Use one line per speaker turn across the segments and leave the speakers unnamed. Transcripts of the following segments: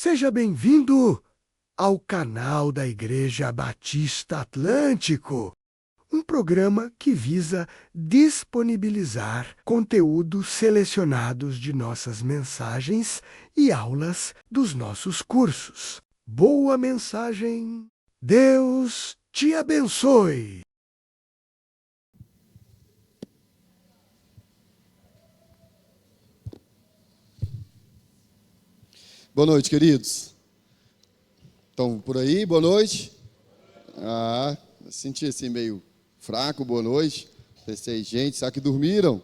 Seja bem-vindo ao canal da Igreja Batista Atlântico, um programa que visa disponibilizar conteúdos selecionados de nossas mensagens e aulas dos nossos cursos. Boa mensagem! Deus te abençoe!
Boa noite, queridos. Estão por aí? Boa noite. Senti assim meio fraco, boa noite. Pensei, gente, será que dormiram?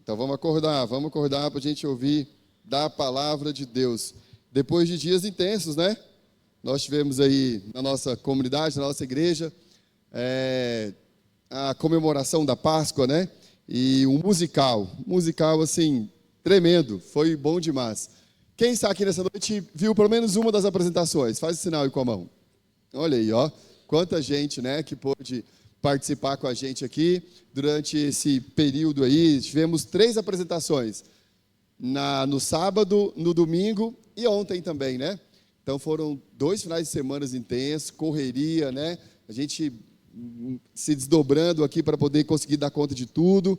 Então vamos acordar para a gente ouvir da palavra de Deus. Depois de dias intensos, né? Nós tivemos aí na nossa comunidade, na nossa igreja, a comemoração da Páscoa, né? E um musical assim, tremendo, foi bom demais. Quem está aqui nessa noite viu pelo menos uma das apresentações? Faz o sinal aí com a mão. Olha aí, ó. Quanta gente, né, que pôde participar com a gente aqui durante esse período aí. Tivemos 3 apresentações, no sábado, no domingo e ontem também, né? Então foram 2 finais de semana intensos, correria, né? A gente se desdobrando aqui para poder conseguir dar conta de tudo.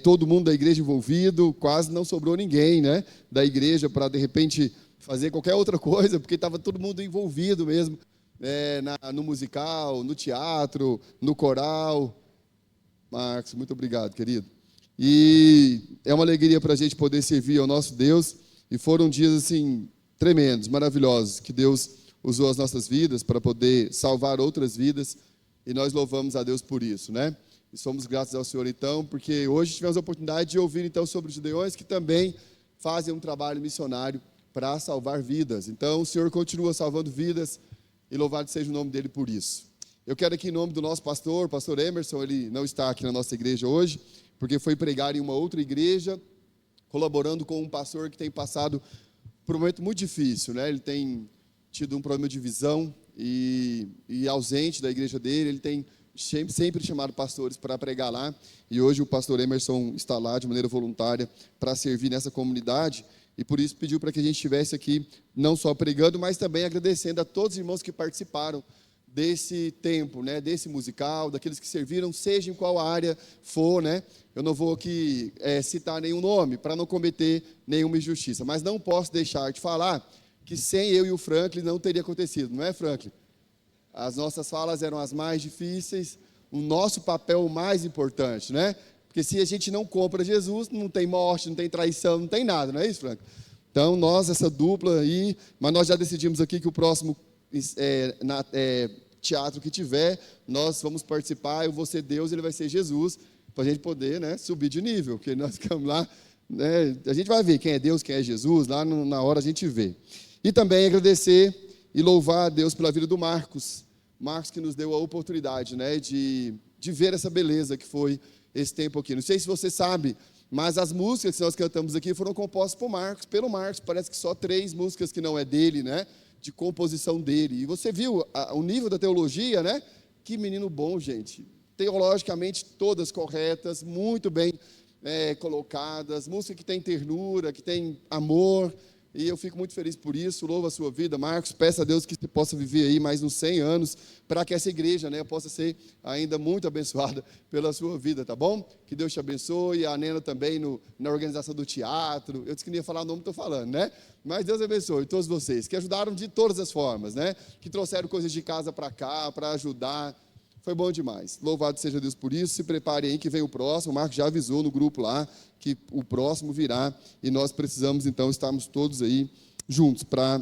Todo mundo da igreja envolvido, quase não sobrou ninguém, né, da igreja para, de repente, fazer qualquer outra coisa, porque estava todo mundo envolvido mesmo, no musical, no teatro, no coral. Marcos, muito obrigado, querido. E é uma alegria para a gente poder servir ao nosso Deus, e foram dias, assim, tremendos, maravilhosos, que Deus usou as nossas vidas para poder salvar outras vidas, e nós louvamos a Deus por isso, né? E somos gratos ao Senhor, então, porque hoje tivemos a oportunidade de ouvir, então, sobre os Gideões, que também fazem um trabalho missionário para salvar vidas. Então, o Senhor continua salvando vidas, e louvado seja o nome dEle por isso. Eu quero aqui, em nome do nosso pastor Emerson, ele não está aqui na nossa igreja hoje, porque foi pregar em uma outra igreja, colaborando com um pastor que tem passado por um momento muito difícil, né? Ele tem tido um problema de visão, e ausente da igreja dele, ele tem sempre chamado pastores para pregar lá, e hoje o pastor Emerson está lá de maneira voluntária para servir nessa comunidade, e por isso pediu para que a gente estivesse aqui, não só pregando, mas também agradecendo a todos os irmãos que participaram desse tempo, né, desse musical, daqueles que serviram, seja em qual área for, né? Eu não vou aqui citar nenhum nome, para não cometer nenhuma injustiça, mas não posso deixar de falar que sem eu e o Franklin não teria acontecido, não é, Franklin? As nossas falas eram as mais difíceis, o nosso papel o mais importante, né? Porque se a gente não compra Jesus, não tem morte, não tem traição, não tem nada, não é isso, Franco? Então, nós, essa dupla aí, mas nós já decidimos aqui que o próximo teatro que tiver, nós vamos participar, eu vou ser Deus, ele vai ser Jesus, para a gente poder, né, subir de nível, porque nós ficamos lá, né, a gente vai ver quem é Deus, quem é Jesus, lá na hora a gente vê. E também agradecer e louvar a Deus pela vida do Marcos que nos deu a oportunidade, né, de ver essa beleza que foi esse tempo aqui. Não sei se você sabe, mas as músicas que nós cantamos aqui foram compostas pelo Marcos, parece que só 3 músicas que não é dele, né, de composição dele. E você viu o nível da teologia, né? Que menino bom, gente. Teologicamente todas corretas, muito bem colocadas, música que tem ternura, que tem amor. E eu fico muito feliz por isso, louvo a sua vida, Marcos, peço a Deus que você possa viver aí mais uns 100 anos, para que essa igreja, né, possa ser ainda muito abençoada pela sua vida, tá bom? Que Deus te abençoe, a Nena também na organização do teatro, eu disse que não ia falar o nome, estou falando, né? Mas Deus abençoe todos vocês, que ajudaram de todas as formas, né? Que trouxeram coisas de casa para cá, para ajudar. Foi bom demais. Louvado seja Deus por isso. Se prepare aí que vem o próximo. O Marcos já avisou no grupo lá que o próximo virá. E nós precisamos, então, estarmos todos aí juntos para,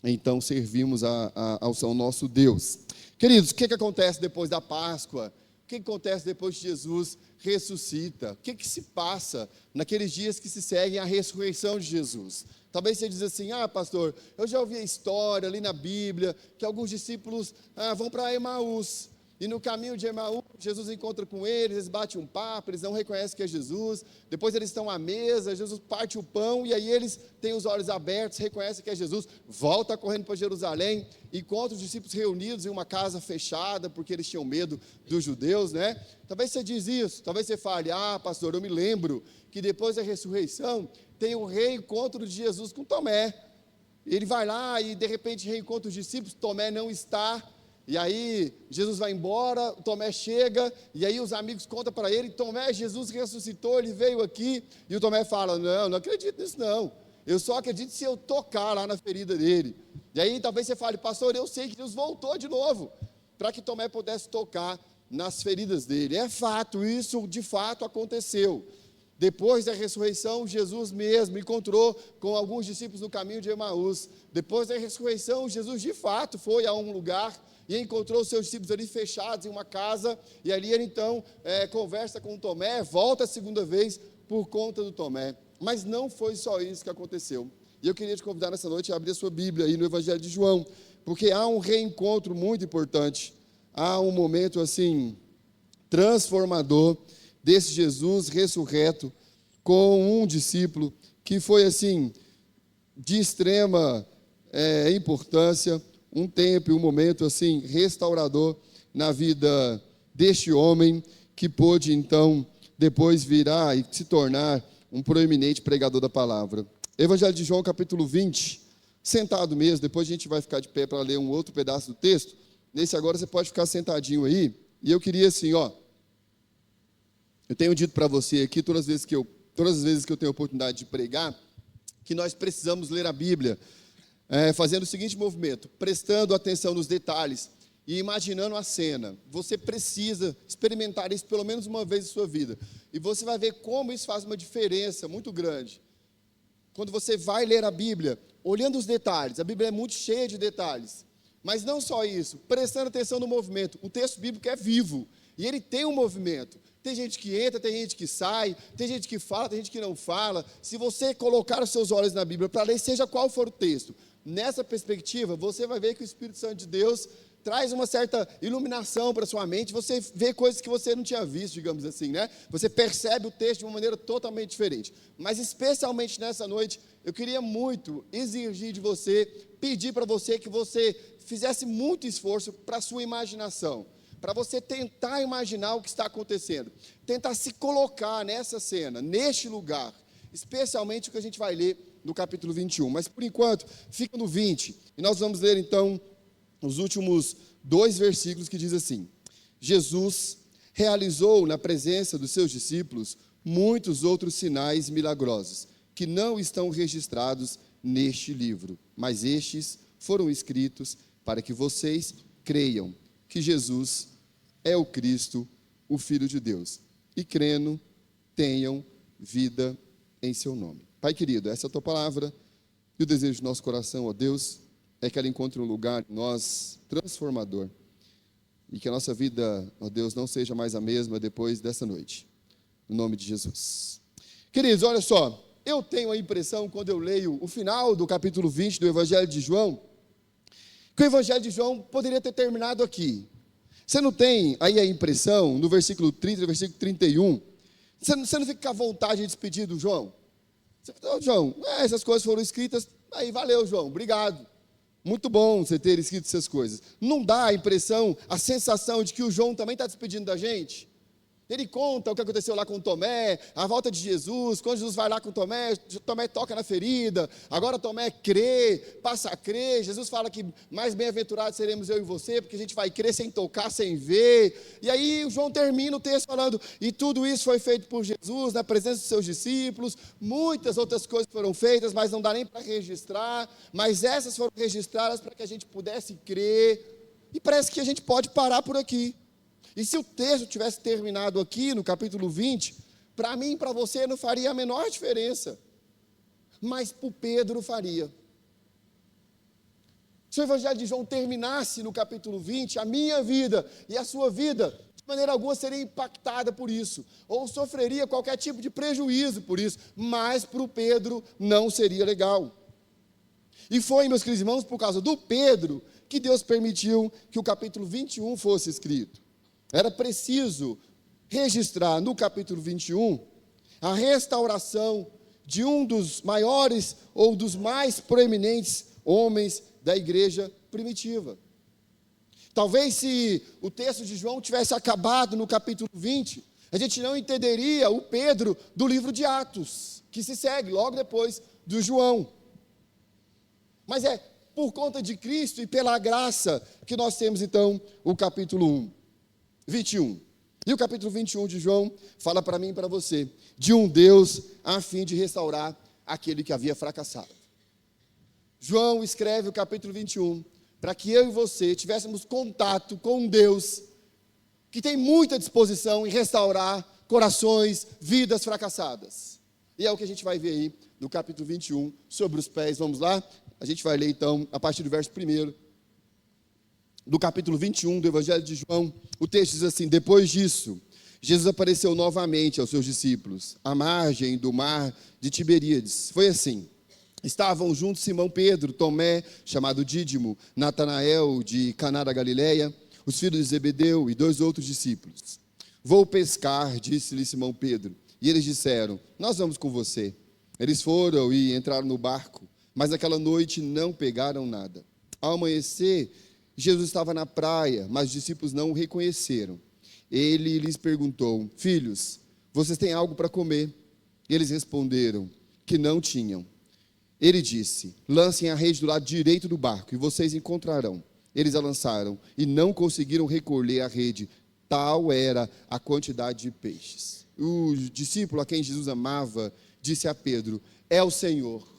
então, servirmos ao nosso Deus. Queridos, o que acontece depois da Páscoa? O que acontece depois que Jesus ressuscita? O que se passa naqueles dias que se seguem à ressurreição de Jesus? Talvez você diz assim, pastor, eu já ouvi a história ali na Bíblia, que alguns discípulos vão para Emaús. E no caminho de Emaús, Jesus encontra com eles batem um papo, eles não reconhecem que é Jesus. Depois eles estão à mesa, Jesus parte o pão, e aí eles têm os olhos abertos, reconhecem que é Jesus, volta correndo para Jerusalém, encontra os discípulos reunidos em uma casa fechada, porque eles tinham medo dos judeus, né? Talvez você diz isso, talvez você fale, pastor, eu me lembro que depois da ressurreição, tem o reencontro de Jesus com Tomé. ele vai lá e de repente reencontra os discípulos, Tomé não está, e aí Jesus vai embora, Tomé chega, e aí os amigos contam para ele, Tomé, Jesus ressuscitou, ele veio aqui, e o Tomé fala, não acredito nisso não, eu só acredito se eu tocar lá na ferida dele. E aí talvez você fale, pastor, eu sei que Jesus voltou de novo, para que Tomé pudesse tocar nas feridas dele. É fato, isso de fato aconteceu. Depois da ressurreição, Jesus mesmo encontrou com alguns discípulos no caminho de Emaús. Depois da ressurreição, Jesus de fato foi a um lugar e encontrou os seus discípulos ali fechados em uma casa, e ali ele então conversa com Tomé, volta a segunda vez por conta do Tomé. Mas não foi só isso que aconteceu. E eu queria te convidar nessa noite a abrir a sua Bíblia aí no Evangelho de João, porque há um reencontro muito importante, há um momento assim, transformador, desse Jesus ressurreto, com um discípulo, que foi assim, de extrema importância, um tempo e um momento assim, restaurador na vida deste homem, que pôde então, depois virar e se tornar um proeminente pregador da palavra. Evangelho de João, capítulo 20, sentado mesmo, depois a gente vai ficar de pé para ler um outro pedaço do texto. Nesse agora você pode ficar sentadinho aí, e eu queria assim, eu tenho dito para você aqui, todas as vezes que eu tenho a oportunidade de pregar, que nós precisamos ler a Bíblia, fazendo o seguinte movimento, prestando atenção nos detalhes e imaginando a cena. Você precisa experimentar isso pelo menos uma vez em sua vida, e você vai ver como isso faz uma diferença muito grande. Quando você vai ler a Bíblia, olhando os detalhes, a Bíblia é muito cheia de detalhes, mas não só isso, prestando atenção no movimento. O texto bíblico é vivo, e ele tem um movimento. Tem gente que entra, tem gente que sai, tem gente que fala, tem gente que não fala. Se você colocar os seus olhos na Bíblia para ler, seja qual for o texto, nessa perspectiva, você vai ver que o Espírito Santo de Deus traz uma certa iluminação para a sua mente, você vê coisas que você não tinha visto, digamos assim, né? Você percebe o texto de uma maneira totalmente diferente. Mas especialmente nessa noite, eu queria muito exigir de você, pedir para você que você fizesse muito esforço para a sua imaginação, para você tentar imaginar o que está acontecendo, tentar se colocar nessa cena, neste lugar, especialmente o que a gente vai ler no capítulo 21. Mas por enquanto, fica no 20, e nós vamos ler então os últimos 2 versículos que diz assim: Jesus realizou na presença dos seus discípulos muitos outros sinais milagrosos, que não estão registrados neste livro, mas estes foram escritos para que vocês creiam que Jesus é o Cristo, o Filho de Deus, e crendo, tenham vida em seu nome. Pai querido, essa é a tua palavra, e o desejo do nosso coração, ó Deus, é que ela encontre um lugar em nós transformador, e que a nossa vida, ó Deus, não seja mais a mesma depois dessa noite, no nome de Jesus. Queridos, olha só, eu tenho a impressão, quando eu leio o final do capítulo 20 do Evangelho de João, que o Evangelho de João poderia ter terminado aqui. Você não tem aí a impressão, no versículo 30, no versículo 31, você não fica com a vontade de despedir do João? Você fala, João, essas coisas foram escritas, aí valeu, João, obrigado. Muito bom você ter escrito essas coisas. Não dá a impressão, a sensação de que o João também está despedindo da gente? Ele conta o que aconteceu lá com Tomé, a volta de Jesus, quando Jesus vai lá com Tomé, Tomé toca na ferida, agora Tomé crê, passa a crer, Jesus fala que mais bem-aventurados seremos eu e você, porque a gente vai crer sem tocar, sem ver, e aí o João termina o texto falando, e tudo isso foi feito por Jesus, na presença dos seus discípulos, muitas outras coisas foram feitas, mas não dá nem para registrar, mas essas foram registradas para que a gente pudesse crer, e parece que a gente pode parar por aqui. E se o texto tivesse terminado aqui no capítulo 20, para mim e para você não faria a menor diferença, mas para o Pedro faria. Se o Evangelho de João terminasse no capítulo 20, a minha vida e a sua vida, de maneira alguma, seria impactada por isso, ou sofreria qualquer tipo de prejuízo por isso, mas para o Pedro não seria legal. E foi, meus queridos irmãos, por causa do Pedro, que Deus permitiu que o capítulo 21 fosse escrito. Era preciso registrar no capítulo 21 a restauração de um dos maiores ou dos mais proeminentes homens da igreja primitiva. Talvez se o texto de João tivesse acabado no capítulo 20, a gente não entenderia o Pedro do livro de Atos, que se segue logo depois do João. Mas é por conta de Cristo e pela graça que nós temos, então, o capítulo 21. E o capítulo 21 de João fala para mim e para você de um Deus a fim de restaurar aquele que havia fracassado. João escreve o capítulo 21 para que eu e você tivéssemos contato com um Deus que tem muita disposição em restaurar corações, vidas fracassadas. E é o que a gente vai ver aí no capítulo 21, sobre os pés. Vamos lá? A gente vai ler então, a partir do verso 1, do capítulo 21 do Evangelho de João. O texto diz assim: depois disso, Jesus apareceu novamente aos seus discípulos, à margem do mar de Tiberíades. Foi assim: estavam juntos Simão Pedro, Tomé, chamado Dídimo, Natanael de Caná da Galileia, os filhos de Zebedeu e 2 outros discípulos. Vou pescar, disse-lhe Simão Pedro. E eles disseram: nós vamos com você. Eles foram e entraram no barco, mas naquela noite não pegaram nada. Ao amanhecer, Jesus estava na praia, mas os discípulos não o reconheceram. Ele lhes perguntou: filhos, vocês têm algo para comer? E eles responderam que não tinham. Ele disse: lancem a rede do lado direito do barco e vocês encontrarão. Eles a lançaram e não conseguiram recolher a rede, tal era a quantidade de peixes. O discípulo a quem Jesus amava disse a Pedro: é o Senhor.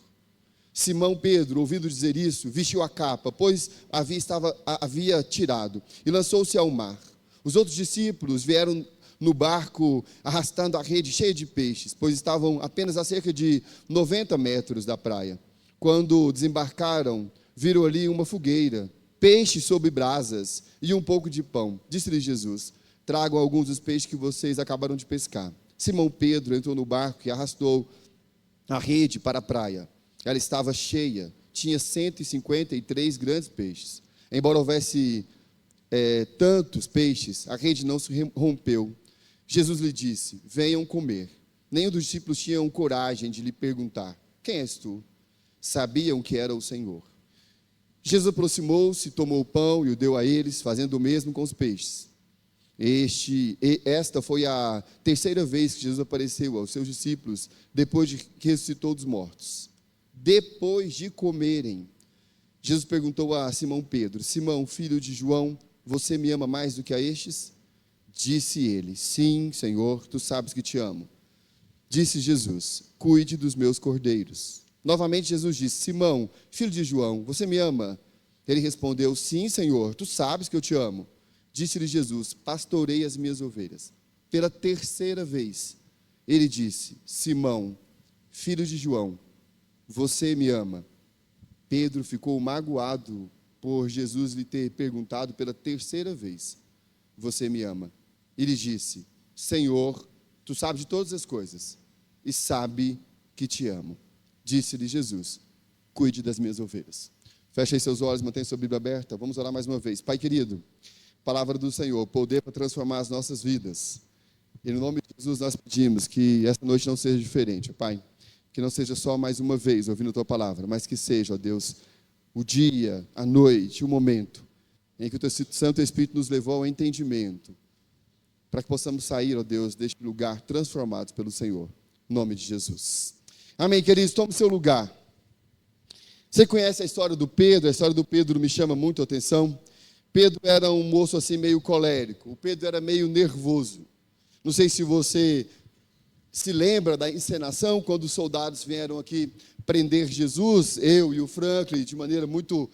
Simão Pedro, ouvindo dizer isso, vestiu a capa, pois havia tirado, e lançou-se ao mar. Os outros discípulos vieram no barco arrastando a rede cheia de peixes, pois estavam apenas a cerca de 90 metros da praia. Quando desembarcaram, viram ali uma fogueira, peixe sobre brasas e um pouco de pão. Disse-lhe Jesus: tragam alguns dos peixes que vocês acabaram de pescar. Simão Pedro entrou no barco e arrastou a rede para a praia. Ela estava cheia, tinha 153 grandes peixes. Embora houvesse tantos peixes, a rede não se rompeu. Jesus lhe disse: venham comer. Nenhum dos discípulos tinham coragem de lhe perguntar: quem és tu? Sabiam que era o Senhor. Jesus aproximou-se, tomou o pão e o deu a eles, fazendo o mesmo com os peixes. Esta foi a terceira vez que Jesus apareceu aos seus discípulos, depois de que ressuscitou dos mortos. Depois de comerem, Jesus perguntou a Simão Pedro: Simão, filho de João, você me ama mais do que a estes? Disse ele: sim, Senhor, tu sabes que te amo. Disse Jesus: cuide dos meus cordeiros. Novamente Jesus disse: Simão, filho de João, você me ama? Ele respondeu: sim, Senhor, tu sabes que eu te amo. Disse-lhe Jesus: pastorei as minhas ovelhas. Pela terceira vez, ele disse: Simão, filho de João, você me ama? Pedro ficou magoado por Jesus lhe ter perguntado pela terceira vez: você me ama? Ele disse: Senhor, tu sabes de todas as coisas e sabe que te amo. Disse-lhe Jesus: cuide das minhas ovelhas. Feche aí seus olhos, mantenha sua Bíblia aberta. Vamos orar mais uma vez. Pai querido, palavra do Senhor, poder para transformar as nossas vidas. E no nome de Jesus nós pedimos que essa noite não seja diferente, Pai. Que não seja só mais uma vez ouvindo a Tua palavra, mas que seja, ó Deus, o dia, a noite, o momento em que o Teu Santo Espírito nos levou ao entendimento, para que possamos sair, ó Deus, deste lugar transformados pelo Senhor. Em nome de Jesus. Amém, queridos, tome seu lugar. Você conhece a história do Pedro? A história do Pedro me chama muito a atenção. Pedro era um moço assim meio colérico. O Pedro era meio nervoso. Não sei se você se lembra da encenação, quando os soldados vieram aqui prender Jesus, eu e o Franklin, de maneira muito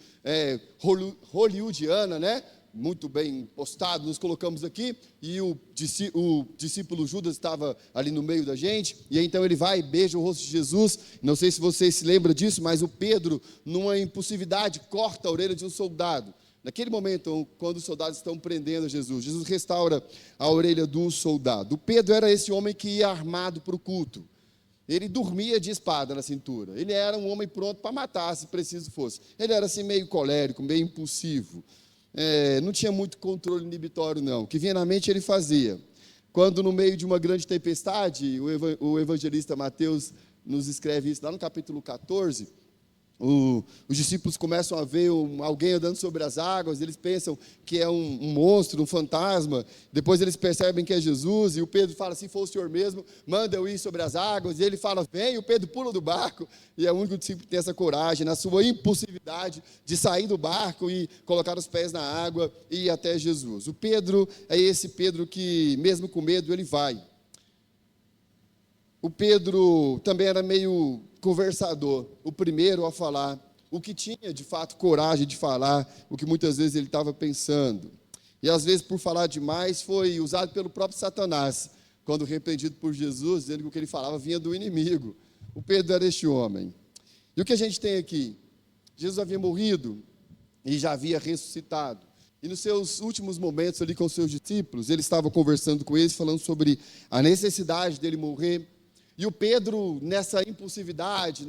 hollywoodiana, né? Muito bem postado, nos colocamos aqui, e o discípulo Judas estava ali no meio da gente, e aí então ele vai e beija o rosto de Jesus. Não sei se você se lembra disso, mas o Pedro, numa impulsividade, corta a orelha de um soldado. Naquele momento, quando os soldados estão prendendo Jesus, Jesus restaura a orelha do soldado. O Pedro era esse homem que ia armado para o culto. Ele dormia de espada na cintura. Ele era um homem pronto para matar, se preciso fosse. Ele era assim meio colérico, meio impulsivo. Não tinha muito controle inibitório, não. O que vinha na mente ele fazia. Quando no meio de uma grande tempestade, o evangelista Mateus nos escreve isso lá no capítulo 14, Os discípulos começam a ver alguém andando sobre as águas, eles pensam que é um monstro, um fantasma, depois eles percebem que é Jesus, e o Pedro fala, se for o Senhor mesmo, manda eu ir sobre as águas, e ele fala, vem, e o Pedro pula do barco, e é o único discípulo que tem essa coragem, na sua impulsividade de sair do barco e colocar os pés na água e ir até Jesus. O Pedro é esse Pedro que, mesmo com medo, ele vai. O Pedro também era meio conversador, o primeiro a falar, o que tinha de fato coragem de falar, o que muitas vezes ele estava pensando. E às vezes, por falar demais, foi usado pelo próprio Satanás, quando repreendido por Jesus, dizendo que o que ele falava vinha do inimigo. O Pedro era este homem. E o que a gente tem aqui? Jesus havia morrido e já havia ressuscitado. E nos seus últimos momentos ali com os seus discípulos, ele estava conversando com eles, falando sobre a necessidade dele morrer. E o Pedro, nessa impulsividade,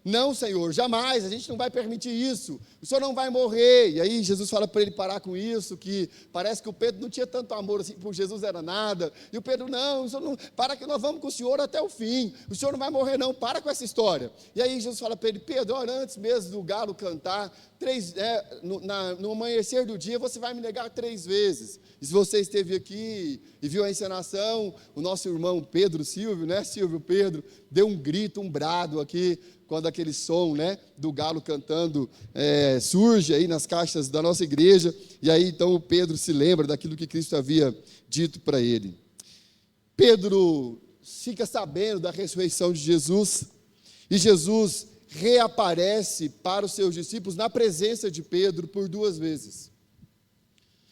não, Senhor, jamais, a gente não vai permitir isso, o Senhor não vai morrer. E aí Jesus fala para ele parar com isso, que parece que o Pedro não tinha tanto amor assim por Jesus, era nada. E o Pedro, não, o Senhor não, para que nós vamos com o Senhor até o fim, o Senhor não vai morrer não, para com essa história. E aí Jesus fala para ele, Pedro, olha, antes mesmo do galo cantar, no amanhecer do dia você vai me negar 3 vezes. E se você esteve aqui e viu a encenação, o nosso irmão Pedro Silvio, né, Silvio Pedro, deu um grito, um brado aqui, quando aquele som, né, do galo cantando surge aí nas caixas da nossa igreja, e aí então o Pedro se lembra daquilo que Cristo havia dito para ele. Pedro fica sabendo da ressurreição de Jesus, e Jesus reaparece para os seus discípulos na presença de Pedro por 2 vezes.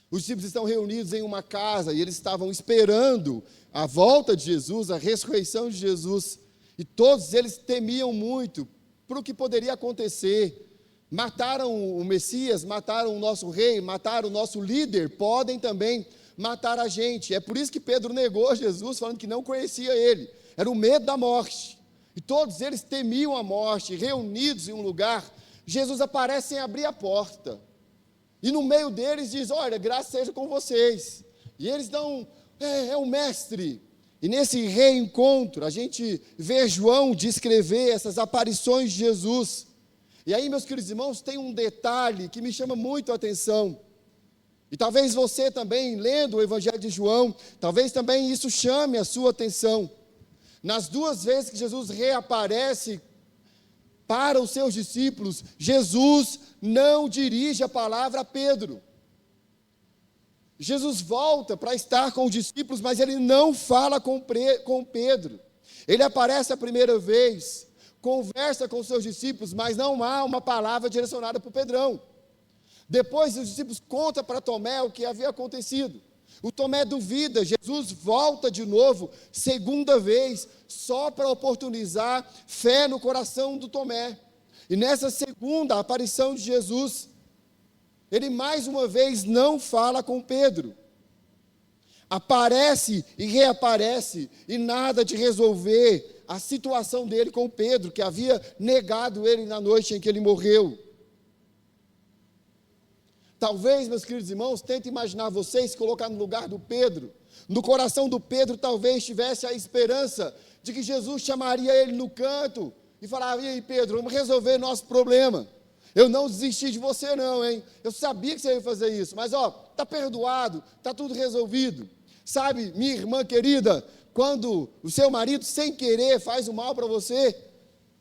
Os discípulos estão reunidos em uma casa e eles estavam esperando a volta de Jesus, a ressurreição de Jesus. E todos eles temiam muito para o que poderia acontecer. Mataram o Messias, mataram o nosso rei, mataram o nosso líder, podem também matar a gente. É por isso que Pedro negou Jesus, falando que não conhecia ele. Era o medo da morte. E todos eles temiam a morte, reunidos em um lugar. Jesus aparece sem abrir a porta. E no meio deles diz, olha, graça seja com vocês. E eles dão, é o mestre. E nesse reencontro, a gente vê João descrever essas aparições de Jesus. E aí, meus queridos irmãos, tem um detalhe que me chama muito a atenção. E talvez você também, lendo o Evangelho de João, talvez também isso chame a sua atenção. Nas 2 vezes que Jesus reaparece para os seus discípulos, Jesus não dirige a palavra a Pedro. Jesus volta para estar com os discípulos, mas ele não fala com Pedro. Ele aparece a primeira vez, conversa com os seus discípulos, mas não há uma palavra direcionada para o Pedrão. Depois os discípulos contam para Tomé o que havia acontecido. O Tomé duvida, Jesus volta de novo, 2ª vez, só para oportunizar fé no coração do Tomé. E nessa segunda aparição de Jesus, ele mais uma vez não fala com Pedro. Aparece e reaparece, e nada de resolver a situação dele com Pedro, que havia negado ele na noite em que ele morreu. Talvez, meus queridos irmãos, tente imaginar vocês se colocar no lugar do Pedro. No coração do Pedro talvez tivesse a esperança de que Jesus chamaria ele no canto e falaria, e aí Pedro, vamos resolver nosso problema. Eu não desisti de você não, hein? Eu sabia que você ia fazer isso, mas está perdoado, está tudo resolvido. Sabe, minha irmã querida, quando o seu marido sem querer faz o mal para você,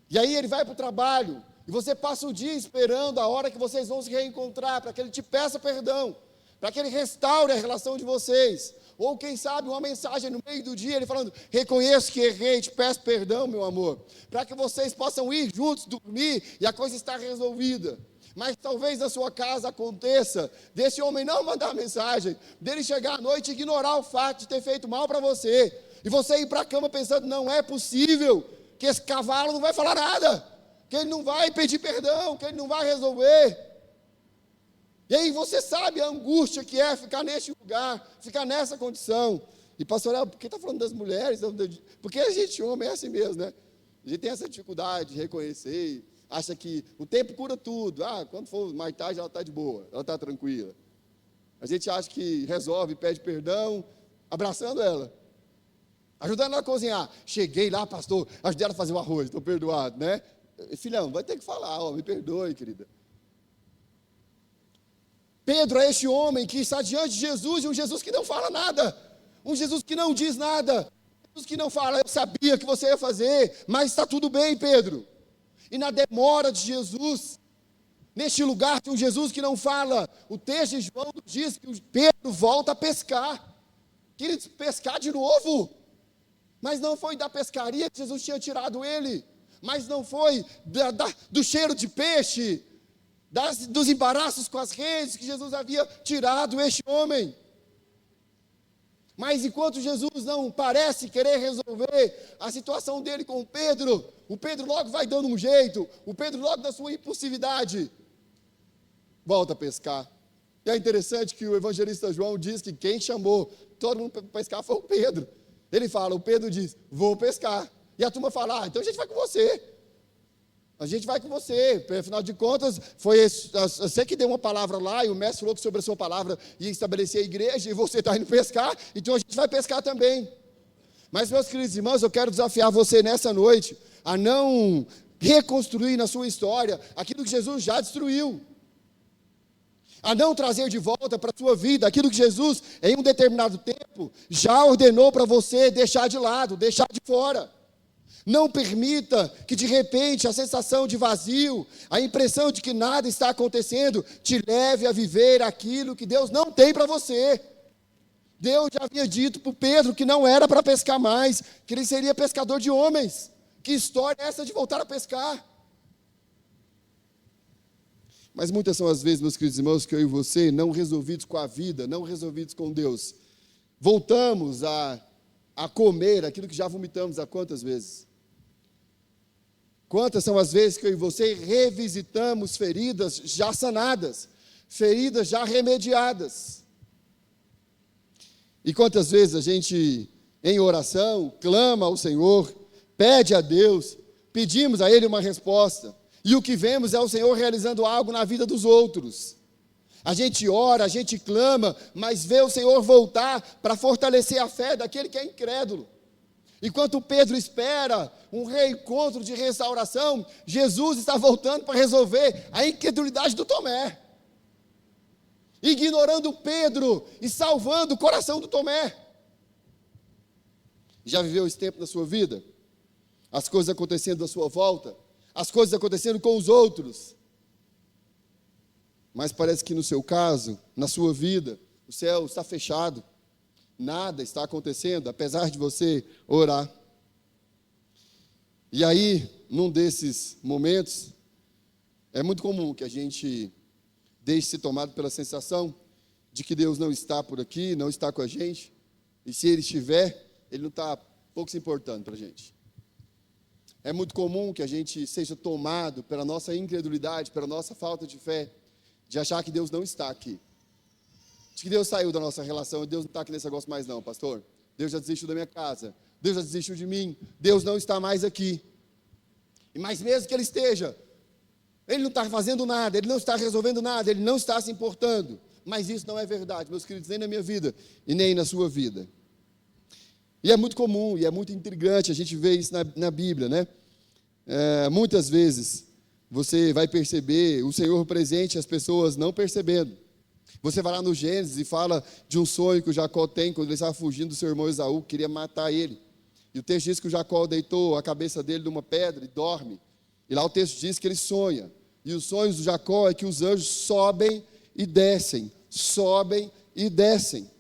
e aí ele vai para o trabalho, e você passa o dia esperando a hora que vocês vão se reencontrar, para que ele te peça perdão, para que ele restaure a relação de vocês. Ou quem sabe uma mensagem no meio do dia, ele falando, reconheço que errei, te peço perdão, meu amor. Para que vocês possam ir juntos, dormir, e a coisa está resolvida. Mas talvez na sua casa aconteça desse homem não mandar mensagem, dele chegar à noite e ignorar o fato de ter feito mal para você. E você ir para a cama pensando, não é possível que esse cavalo não vai falar nada, que ele não vai pedir perdão, que ele não vai resolver. E aí você sabe a angústia que é ficar neste lugar, ficar nessa condição. E pastor, por que está falando das mulheres? Porque a gente, homem, é assim mesmo, né? A gente tem essa dificuldade de reconhecer, acha que o tempo cura tudo. Quando for mais tarde ela está de boa, ela está tranquila. A gente acha que resolve, pede perdão, abraçando ela, ajudando ela a cozinhar. Cheguei lá, pastor, ajudei ela a fazer o arroz, estou perdoado, né? Filhão, vai ter que falar, ó, me perdoe, querida. Pedro é este homem que está diante de Jesus, e um Jesus que não fala nada, um Jesus que não diz nada, um Jesus que não fala, eu sabia que você ia fazer, mas está tudo bem, Pedro. E na demora de Jesus, neste lugar tem um Jesus que não fala. O texto de João diz que Pedro volta a pescar. Queria pescar de novo. Mas não foi da pescaria que Jesus tinha tirado ele. Mas não foi do cheiro de peixe, dos embaraços com as redes que Jesus havia tirado este homem. Mas enquanto Jesus não parece querer resolver a situação dele com o Pedro logo vai dando um jeito, o Pedro logo da sua impulsividade volta a pescar. E é interessante que o evangelista João diz que quem chamou todo mundo para pescar foi o Pedro. Ele fala, o Pedro diz, vou pescar. E a turma fala, então a gente vai com você. A gente vai com você, afinal de contas, foi você que deu uma palavra lá, e o mestre falou que sobre a sua palavra ia estabelecer a igreja, e você está indo pescar, então a gente vai pescar também. Mas, meus queridos irmãos, eu quero desafiar você nessa noite, a não reconstruir na sua história aquilo que Jesus já destruiu, a não trazer de volta para a sua vida aquilo que Jesus, em um determinado tempo, já ordenou para você deixar de lado, deixar de fora. Não permita que de repente a sensação de vazio, a impressão de que nada está acontecendo, te leve a viver aquilo que Deus não tem para você. Deus já havia dito para Pedro que não era para pescar mais, que ele seria pescador de homens. Que história é essa de voltar a pescar? Mas muitas são as vezes, meus queridos irmãos, que eu e você, não resolvidos com a vida, não resolvidos com Deus, voltamos a comer aquilo que já vomitamos há quantas vezes? Quantas são as vezes que eu e você revisitamos feridas já sanadas, feridas já remediadas? E quantas vezes a gente, em oração, clama ao Senhor, pede a Deus, pedimos a Ele uma resposta, e o que vemos é o Senhor realizando algo na vida dos outros. A gente ora, a gente clama, mas vê o Senhor voltar para fortalecer a fé daquele que é incrédulo. Enquanto Pedro espera um reencontro de restauração, Jesus está voltando para resolver a incredulidade do Tomé, ignorando Pedro e salvando o coração do Tomé. Já viveu esse tempo na sua vida? As coisas acontecendo à sua volta, as coisas acontecendo com os outros, mas parece que no seu caso, na sua vida, o céu está fechado. Nada está acontecendo, apesar de você orar. E aí, num desses momentos, é muito comum que a gente deixe-se tomado pela sensação de que Deus não está por aqui, não está com a gente, e se Ele estiver, Ele não está pouco se importando para a gente. É muito comum que a gente seja tomado pela nossa incredulidade, pela nossa falta de fé, de achar que Deus não está aqui. De que Deus saiu da nossa relação e Deus não está aqui nesse negócio mais não, pastor. Deus já desistiu da minha casa. Deus já desistiu de mim. Deus não está mais aqui. Mas mesmo que Ele esteja, Ele não está fazendo nada, Ele não está resolvendo nada, Ele não está se importando. Mas isso não é verdade, meus queridos, nem na minha vida e nem na sua vida. E é muito comum, e é muito intrigante a gente ver isso na Bíblia, né? Muitas vezes você vai perceber o Senhor presente e as pessoas não percebendo. Você vai lá no Gênesis e fala de um sonho que o Jacó tem quando ele estava fugindo do seu irmão Esaú, que queria matar ele. E o texto diz que o Jacó deitou a cabeça dele numa pedra e dorme. E lá o texto diz que ele sonha. E os sonhos do Jacó é que os anjos sobem e descem, sobem e descem.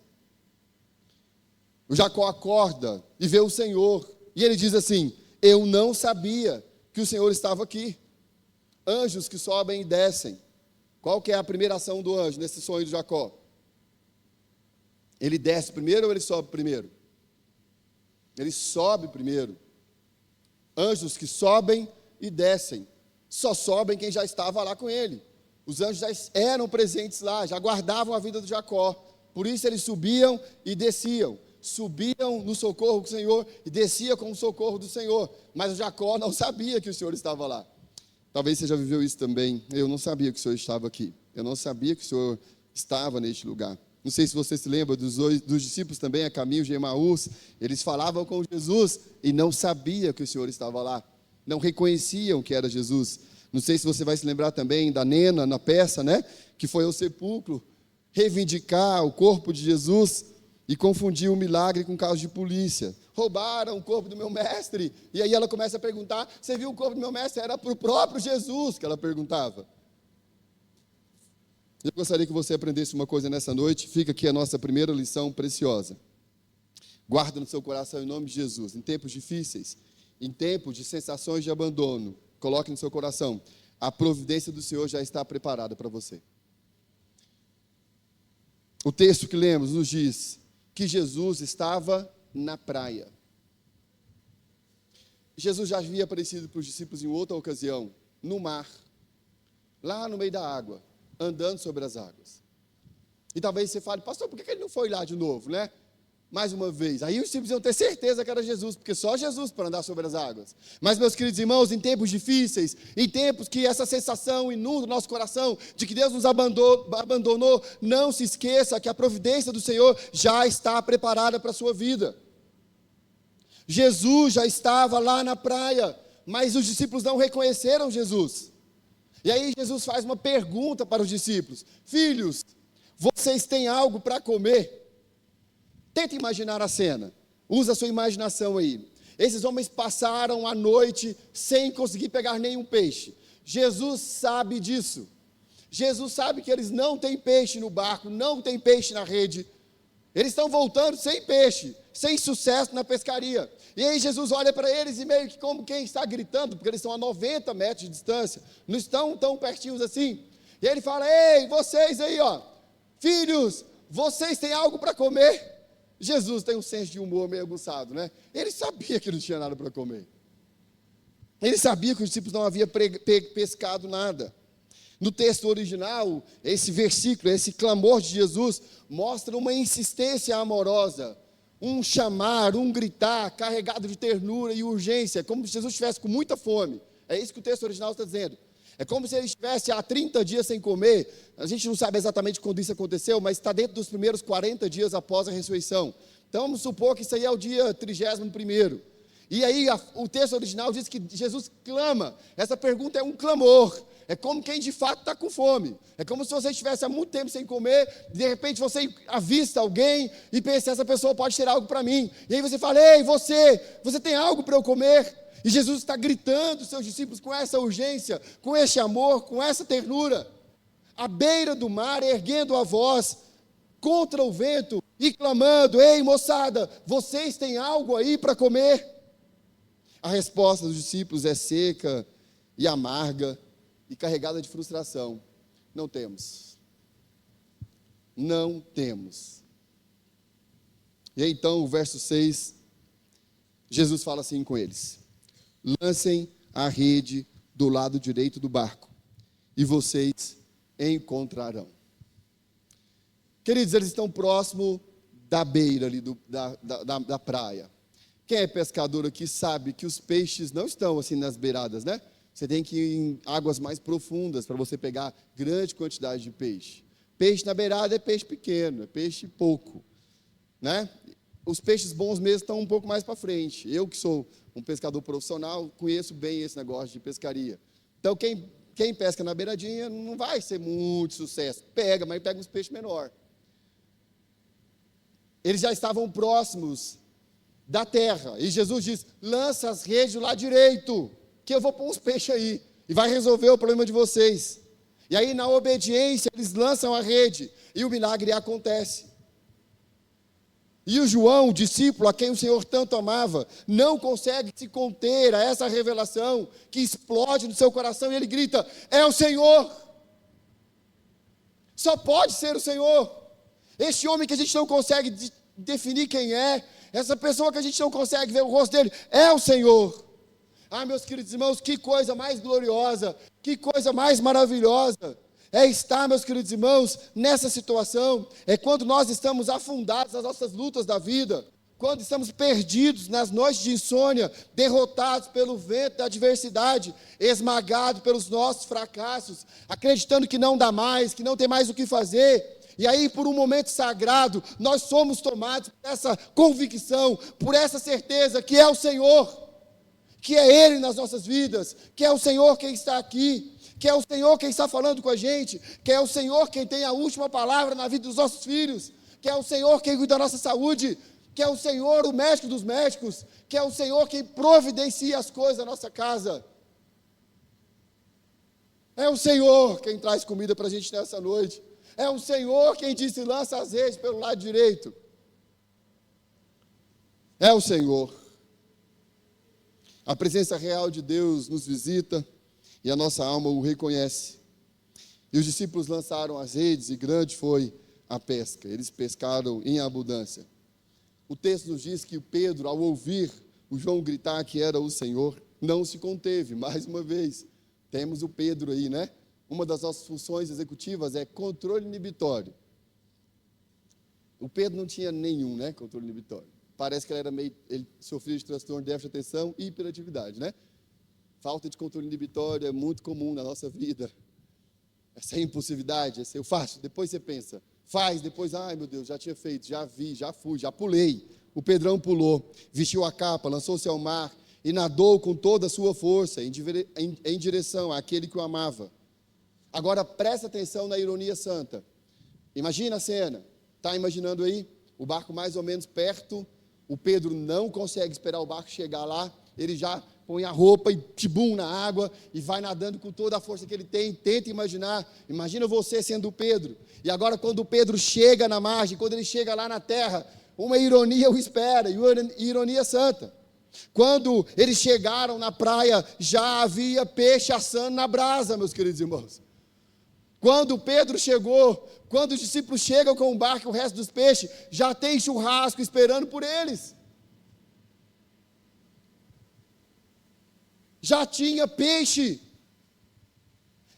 O Jacó acorda e vê o Senhor. E ele diz assim, eu não sabia que o Senhor estava aqui. Anjos que sobem e descem. Qual que é a primeira ação do anjo nesse sonho de Jacó? Ele desce primeiro ou ele sobe primeiro? Ele sobe primeiro. Anjos que sobem e descem. Só sobem quem já estava lá com ele. Os anjos já eram presentes lá, já guardavam a vida de Jacó. Por isso eles subiam e desciam. Subiam no socorro do Senhor e desciam com o socorro do Senhor. Mas o Jacó não sabia que o Senhor estava lá. Talvez você já viveu isso também. Eu não sabia que o Senhor estava aqui. Eu não sabia que o Senhor estava neste lugar. Não sei se você se lembra dos discípulos também, a caminho de Emaús. Eles falavam com Jesus e não sabia que o Senhor estava lá. não reconheciam que era Jesus. Não sei se você vai se lembrar também da nena na peça, né? Que foi ao sepulcro reivindicar o corpo de Jesus e confundiu o milagre com caso de polícia. Roubaram o corpo do meu mestre. E aí ela começa a perguntar, você viu o corpo do meu mestre? Era para o próprio Jesus que ela perguntava. Eu gostaria que você aprendesse uma coisa nessa noite. Fica aqui a nossa primeira lição preciosa. Guarda no seu coração em nome de Jesus. Em tempos difíceis, em tempos de sensações de abandono, coloque no seu coração, a providência do Senhor já está preparada para você. O texto que lemos nos diz que Jesus estava na praia. Jesus já havia aparecido para os discípulos em outra ocasião, no mar, lá no meio da água, andando sobre as águas. E talvez você fale, pastor, por que ele não foi lá de novo, né? Mais uma vez. Aí os discípulos iam ter certeza que era Jesus, porque só Jesus para andar sobre as águas. Mas, meus queridos irmãos, em tempos difíceis, em tempos que essa sensação inunda o nosso coração, de que Deus nos abandonou, não se esqueça que a providência do Senhor já está preparada para a sua vida. Jesus já estava lá na praia, mas os discípulos não reconheceram Jesus. E aí Jesus faz uma pergunta para os discípulos: filhos, vocês têm algo para comer? Tenta imaginar a cena, usa a sua imaginação aí. Esses homens passaram a noite sem conseguir pegar nenhum peixe. Jesus sabe disso. Jesus sabe que eles não têm peixe no barco, não tem peixe na rede. Eles estão voltando sem peixe, sem sucesso na pescaria. E aí Jesus olha para eles e meio que como quem está gritando, porque eles estão a 90 metros de distância, não estão tão pertinhos assim. E aí ele fala: ei, vocês aí, ó, filhos, vocês têm algo para comer? Jesus tem um senso de humor meio aguçado, né? Ele sabia que não tinha nada para comer. Ele sabia que os discípulos não haviam pescado nada. No texto original, esse versículo, esse clamor de Jesus, mostra uma insistência amorosa, um chamar, um gritar, carregado de ternura e urgência, como se Jesus estivesse com muita fome. É isso que o texto original está dizendo. É como se ele estivesse há 30 dias sem comer. A gente não sabe exatamente quando isso aconteceu, mas está dentro dos primeiros 40 dias após a ressurreição. Então vamos supor que isso aí é o dia 31º. E aí o texto original diz que Jesus clama. Essa pergunta é um clamor. É como quem de fato está com fome. É como se você estivesse há muito tempo sem comer, de repente você avista alguém e pensa: essa pessoa pode ter algo para mim. E aí você fala: ei, você tem algo para eu comer? E Jesus está gritando aos seus discípulos com essa urgência, com esse amor, com essa ternura, à beira do mar, erguendo a voz contra o vento e clamando: ei, moçada, vocês têm algo aí para comer? A resposta dos discípulos é seca e amarga e carregada de frustração: não temos. Não temos. E aí, então, o verso 6, Jesus fala assim com eles: lancem a rede do lado direito do barco, e vocês encontrarão. Queridos, eles estão próximo da beira ali da praia. Quem é pescador aqui sabe que os peixes não estão assim nas beiradas, né? Você tem que ir em águas mais profundas para você pegar grande quantidade de peixe. Peixe na beirada é peixe pequeno, é peixe pouco, né? Os peixes bons mesmo estão um pouco mais para frente. Eu que sou um pescador profissional, conheço bem esse negócio de pescaria. Então, quem pesca na beiradinha não vai ser muito sucesso. Pega, mas pega uns peixes menores. Eles já estavam próximos da terra. E Jesus diz: lança as redes do lado direito, que eu vou pôr uns peixes aí. E vai resolver o problema de vocês. E aí, na obediência, eles lançam a rede. E o milagre acontece. E o João, o discípulo a quem o Senhor tanto amava, não consegue se conter a essa revelação que explode no seu coração, e ele grita: é o Senhor, só pode ser o Senhor. Este homem que a gente não consegue definir quem é, essa pessoa que a gente não consegue ver o rosto dele, é o Senhor. Ah, meus queridos irmãos, que coisa mais gloriosa, que coisa mais maravilhosa é estar, meus queridos irmãos, nessa situação. É quando nós estamos afundados nas nossas lutas da vida, quando estamos perdidos nas noites de insônia, derrotados pelo vento da adversidade, esmagados pelos nossos fracassos, acreditando que não dá mais, que não tem mais o que fazer. E aí, por um momento sagrado, nós somos tomados por essa convicção, por essa certeza que é o Senhor, que é Ele nas nossas vidas, que é o Senhor quem está aqui, que é o Senhor quem está falando com a gente, que é o Senhor quem tem a última palavra na vida dos nossos filhos, que é o Senhor quem cuida da nossa saúde, que é o Senhor o médico dos médicos, que é o Senhor quem providencia as coisas da nossa casa. É o Senhor quem traz comida para a gente nessa noite. É o Senhor quem disse: lança as redes pelo lado direito. É o Senhor. A presença real de Deus nos visita e a nossa alma o reconhece. E os discípulos lançaram as redes e grande foi a pesca. Eles pescaram em abundância. O texto nos diz que Pedro, ao ouvir o João gritar que era o Senhor, não se conteve. Mais uma vez, temos o Pedro aí, né? Uma das nossas funções executivas é controle inibitório. O Pedro não tinha nenhum, né, controle inibitório. Parece que ele sofria de transtorno de déficit de atenção e hiperatividade, né? Falta de controle inibitório é muito comum na nossa vida. Essa impulsividade, esse eu faço, depois você pensa, faz, depois, ai meu Deus, já tinha feito, já vi, já fui, já pulei. O Pedrão pulou, vestiu a capa, lançou-se ao mar e nadou com toda a sua força em direção àquele que o amava. Agora presta atenção na ironia santa. Imagina a cena, está imaginando aí? O barco mais ou menos perto, o Pedro não consegue esperar o barco chegar lá, ele já põe a roupa e tibum na água e vai nadando com toda a força que ele tem. Tenta imaginar, imagina você sendo o Pedro. E agora quando o Pedro chega na margem, quando ele chega lá na terra, uma ironia o espera, e uma ironia santa. Quando eles chegaram na praia, já havia peixe assando na brasa, meus queridos irmãos. Quando Pedro chegou, quando os discípulos chegam com o barco e o resto dos peixes, já tem churrasco esperando por eles. Já tinha peixe.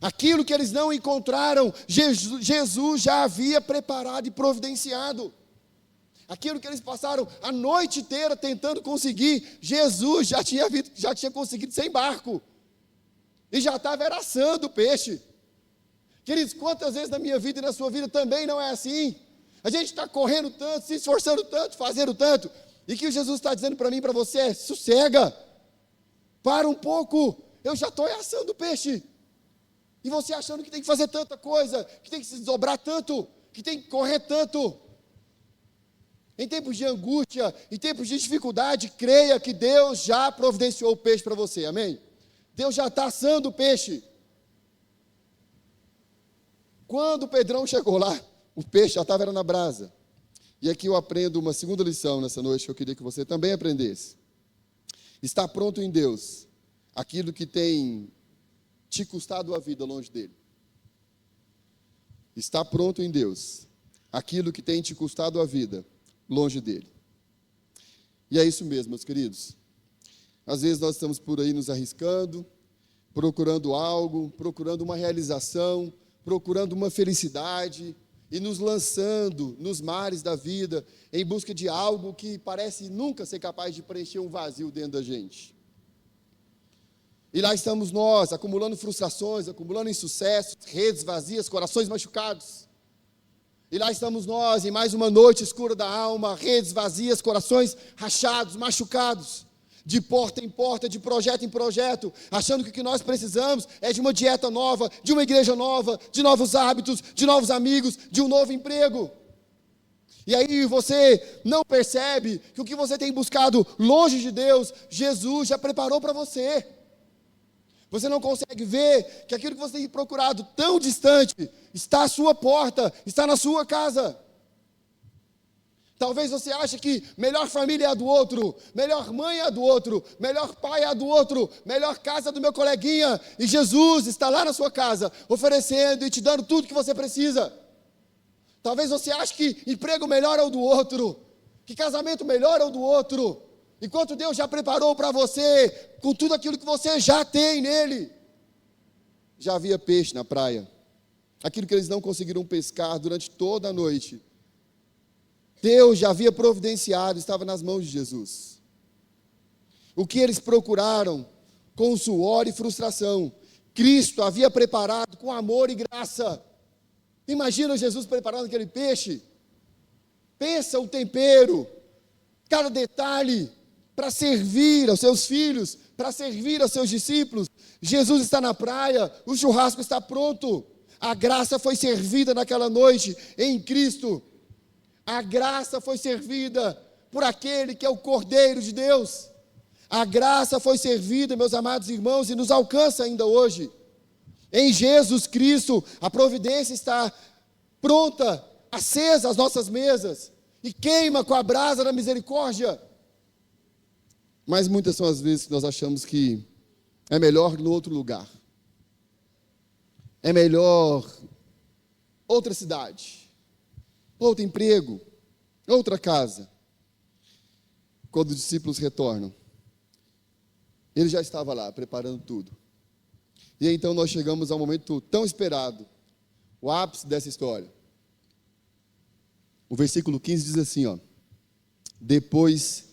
Aquilo que eles não encontraram, Jesus já havia preparado e providenciado. Aquilo que eles passaram a noite inteira tentando conseguir, Jesus já tinha conseguido sem barco. E já estava assando o peixe. Queridos, quantas vezes na minha vida e na sua vida também não é assim? A gente está correndo tanto, se esforçando tanto, fazendo tanto, e que Jesus está dizendo para mim e para você é: sossega, para um pouco, eu já estou assando o peixe. E você achando que tem que fazer tanta coisa, que tem que se desdobrar tanto, que tem que correr tanto. Em tempos de angústia, em tempos de dificuldade, creia que Deus já providenciou o peixe para você, amém? Deus já está assando o peixe. Quando o Pedrão chegou lá, o peixe já estava na brasa. E aqui eu aprendo uma segunda lição nessa noite, que eu queria que você também aprendesse. Está pronto em Deus aquilo que tem te custado a vida longe dele. Está pronto em Deus aquilo que tem te custado a vida longe dele. E é isso mesmo, meus queridos. Às vezes nós estamos por aí nos arriscando, procurando algo, procurando uma realização, procurando uma felicidade e nos lançando nos mares da vida em busca de algo que parece nunca ser capaz de preencher um vazio dentro da gente. E lá estamos nós, acumulando frustrações, acumulando insucessos, redes vazias, corações machucados. E lá estamos nós, em mais uma noite escura da alma, redes vazias, corações rachados, machucados, de porta em porta, de projeto em projeto, achando que o que nós precisamos é de uma dieta nova, de uma igreja nova, de novos hábitos, de novos amigos, de um novo emprego. E aí você não percebe que o que você tem buscado longe de Deus, Jesus já preparou para você. Você não consegue ver que aquilo que você tem procurado tão distante está à sua porta, está na sua casa. Talvez você ache que melhor família é a do outro, melhor mãe é a do outro, melhor pai é a do outro, melhor casa é do meu coleguinha. E Jesus está lá na sua casa, oferecendo e te dando tudo que você precisa. Talvez você ache que emprego melhor é o do outro, que casamento melhor é o do outro, enquanto Deus já preparou para você, com tudo aquilo que você já tem nele. Já havia peixe na praia, aquilo que eles não conseguiram pescar durante toda a noite, Deus já havia providenciado, estava nas mãos de Jesus. O que eles procuraram com suor e frustração, Cristo havia preparado com amor e graça. Imagina Jesus preparando aquele peixe. Pensa o tempero, cada detalhe, para servir aos seus filhos, para servir aos seus discípulos. Jesus está na praia, o churrasco está pronto. A graça foi servida naquela noite em Cristo. A graça foi servida por aquele que é o Cordeiro de Deus. A graça foi servida, meus amados irmãos, e nos alcança ainda hoje. Em Jesus Cristo, a providência está pronta, acesa às nossas mesas, e queima com a brasa da misericórdia. Mas muitas são as vezes que nós achamos que é melhor no outro lugar. É melhor outra cidade, outro emprego, outra casa. Quando os discípulos retornam, ele já estava lá, preparando tudo. E então nós chegamos ao momento tão esperado, o ápice dessa história. O versículo 15 diz assim, ó: depois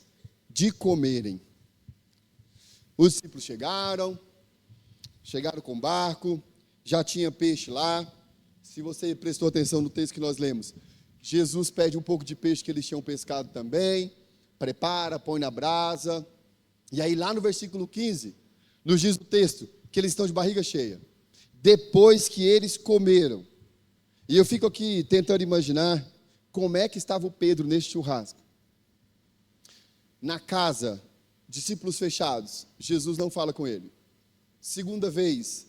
de comerem, os discípulos chegaram com o barco, já tinha peixe lá. Se você prestou atenção no texto que nós lemos, Jesus pede um pouco de peixe que eles tinham pescado também, prepara, põe na brasa. E aí lá no versículo 15, nos diz o texto que eles estão de barriga cheia, depois que eles comeram. E eu fico aqui tentando imaginar como é que estava o Pedro neste churrasco. Na casa, discípulos fechados, Jesus não fala com ele. Segunda vez,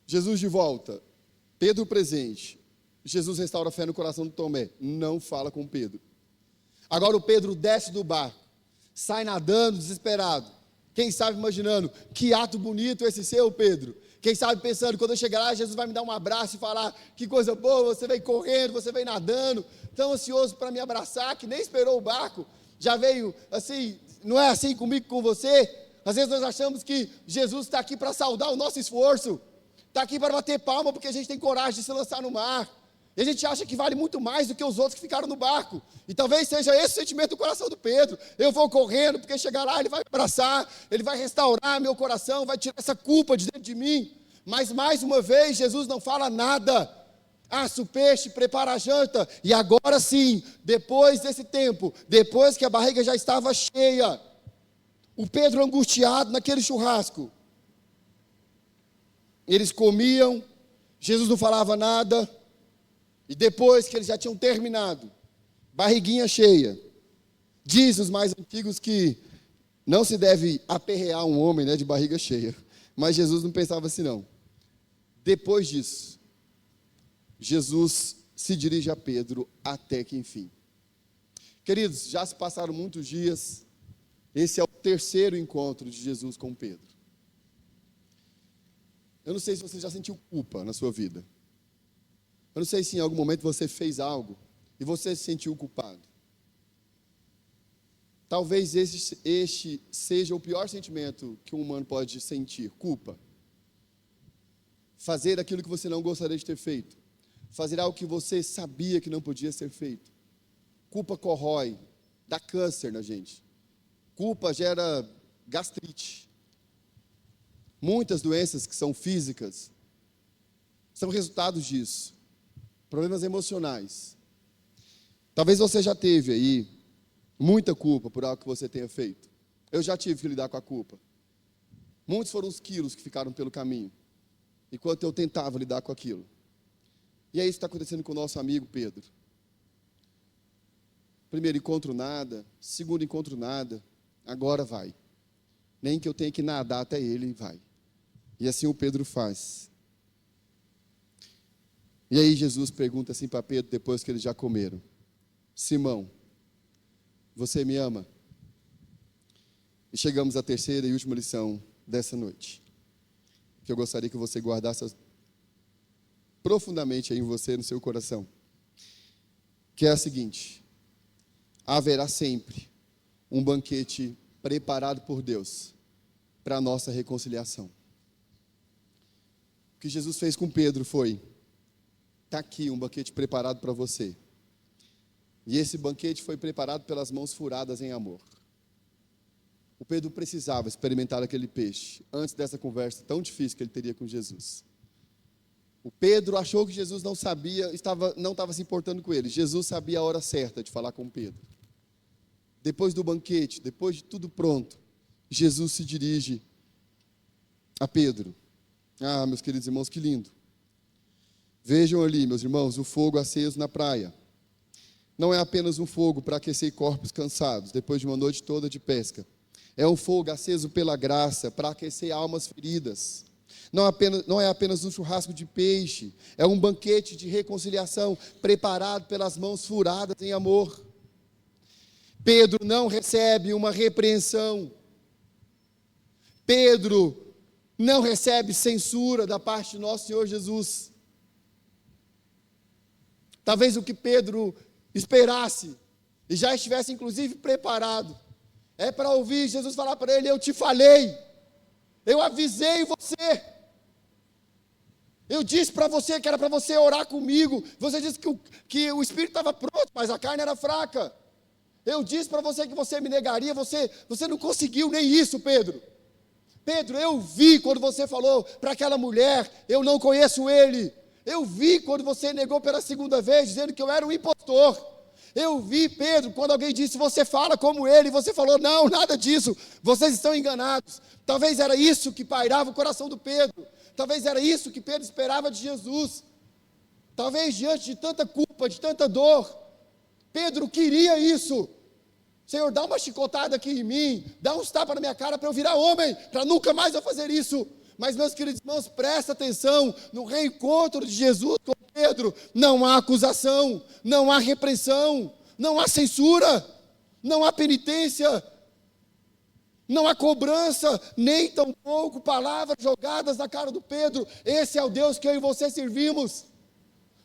Jesus de volta, Pedro presente, Jesus restaura a fé no coração do Tomé, não fala com Pedro. Agora o Pedro desce do barco, sai nadando desesperado, quem sabe imaginando, que ato bonito esse seu, Pedro. Quem sabe pensando, quando eu chegar lá, Jesus vai me dar um abraço e falar, que coisa boa, você veio correndo, você veio nadando, tão ansioso para me abraçar, que nem esperou o barco, já veio assim, não é assim comigo, com você? Às vezes nós achamos que Jesus está aqui para saudar o nosso esforço, está aqui para bater palma, porque a gente tem coragem de se lançar no mar, e a gente acha que vale muito mais do que os outros que ficaram no barco, e talvez seja esse o sentimento do coração do Pedro. Eu vou correndo, porque chegar lá, ele vai me abraçar, ele vai restaurar meu coração, vai tirar essa culpa de dentro de mim. Mas mais uma vez, Jesus não fala nada. Assa o peixe, prepara a janta, e agora sim, depois desse tempo, depois que a barriga já estava cheia, o Pedro angustiado naquele churrasco, eles comiam, Jesus não falava nada, e depois que eles já tinham terminado, barriguinha cheia, diz os mais antigos que não se deve aperrear um homem, né, de barriga cheia, mas Jesus não pensava assim não. Depois disso, Jesus se dirige a Pedro até que enfim. Queridos, já se passaram muitos dias, esse é o terceiro encontro de Jesus com Pedro. Eu não sei se você já sentiu culpa na sua vida. Eu não sei se em algum momento você fez algo e você se sentiu culpado. Talvez este seja o pior sentimento que um humano pode sentir, culpa. Fazer aquilo que você não gostaria de ter feito. Fazer algo que você sabia que não podia ser feito. Culpa corrói, dá câncer na gente. Culpa gera gastrite. Muitas doenças que são físicas são resultados disso. Problemas emocionais. Talvez você já teve aí muita culpa por algo que você tenha feito. Eu já tive que lidar com a culpa. Muitos foram os quilos que ficaram pelo caminho, enquanto eu tentava lidar com aquilo. E é isso que está acontecendo com o nosso amigo Pedro. Primeiro encontro nada, segundo encontro nada, agora vai. Nem que eu tenha que nadar até ele, vai. E assim o Pedro faz. E aí Jesus pergunta assim para Pedro, depois que eles já comeram: Simão, você me ama? E chegamos à terceira e última lição dessa noite, que eu gostaria que você guardasse profundamente aí em você, no seu coração, que é a seguinte: haverá sempre um banquete preparado por Deus para a nossa reconciliação. O que Jesus fez com Pedro foi: está aqui um banquete preparado para você. E esse banquete foi preparado pelas mãos furadas em amor. O Pedro precisava experimentar aquele peixe antes dessa conversa tão difícil que ele teria com Jesus. O Pedro achou que Jesus não sabia, não estava se importando com ele. Jesus sabia a hora certa de falar com Pedro. depois do banquete, depois de tudo pronto, Jesus se dirige a Pedro. Ah, meus queridos irmãos, que lindo. Vejam ali, meus irmãos, o fogo aceso na praia. Não é apenas um fogo para aquecer corpos cansados, depois de uma noite toda de pesca. É um fogo aceso pela graça, para aquecer almas feridas. Não é apenas um churrasco de peixe, é um banquete de reconciliação, preparado pelas mãos furadas em amor. Pedro não recebe uma repreensão. Pedro não recebe censura da parte de nosso Senhor Jesus. Talvez o que Pedro esperasse, e já estivesse inclusive preparado, é para ouvir Jesus falar para ele: eu te falei, eu avisei você, eu disse para você que era para você orar comigo, você disse que o Espírito estava pronto, mas a carne era fraca, eu disse para você que você me negaria, você não conseguiu nem isso, Pedro. Pedro, eu vi quando você falou para aquela mulher: eu não conheço ele. Eu vi quando você negou pela segunda vez, dizendo que eu era um impostor. Eu vi, Pedro, quando alguém disse: você fala como ele, e você falou: não, nada disso, vocês estão enganados. Talvez era isso que pairava o coração do Pedro. Talvez era isso que Pedro esperava de Jesus. Talvez diante de tanta culpa, de tanta dor, Pedro queria isso. Senhor, dá uma chicotada aqui em mim, dá uns tapas na minha cara para eu virar homem, para nunca mais eu fazer isso. Mas, meus queridos irmãos, presta atenção, no reencontro de Jesus com Pedro, não há acusação, não há repreensão, não há censura, não há penitência, não há cobrança, nem tampouco palavras jogadas na cara do Pedro. Esse é o Deus que eu e você servimos.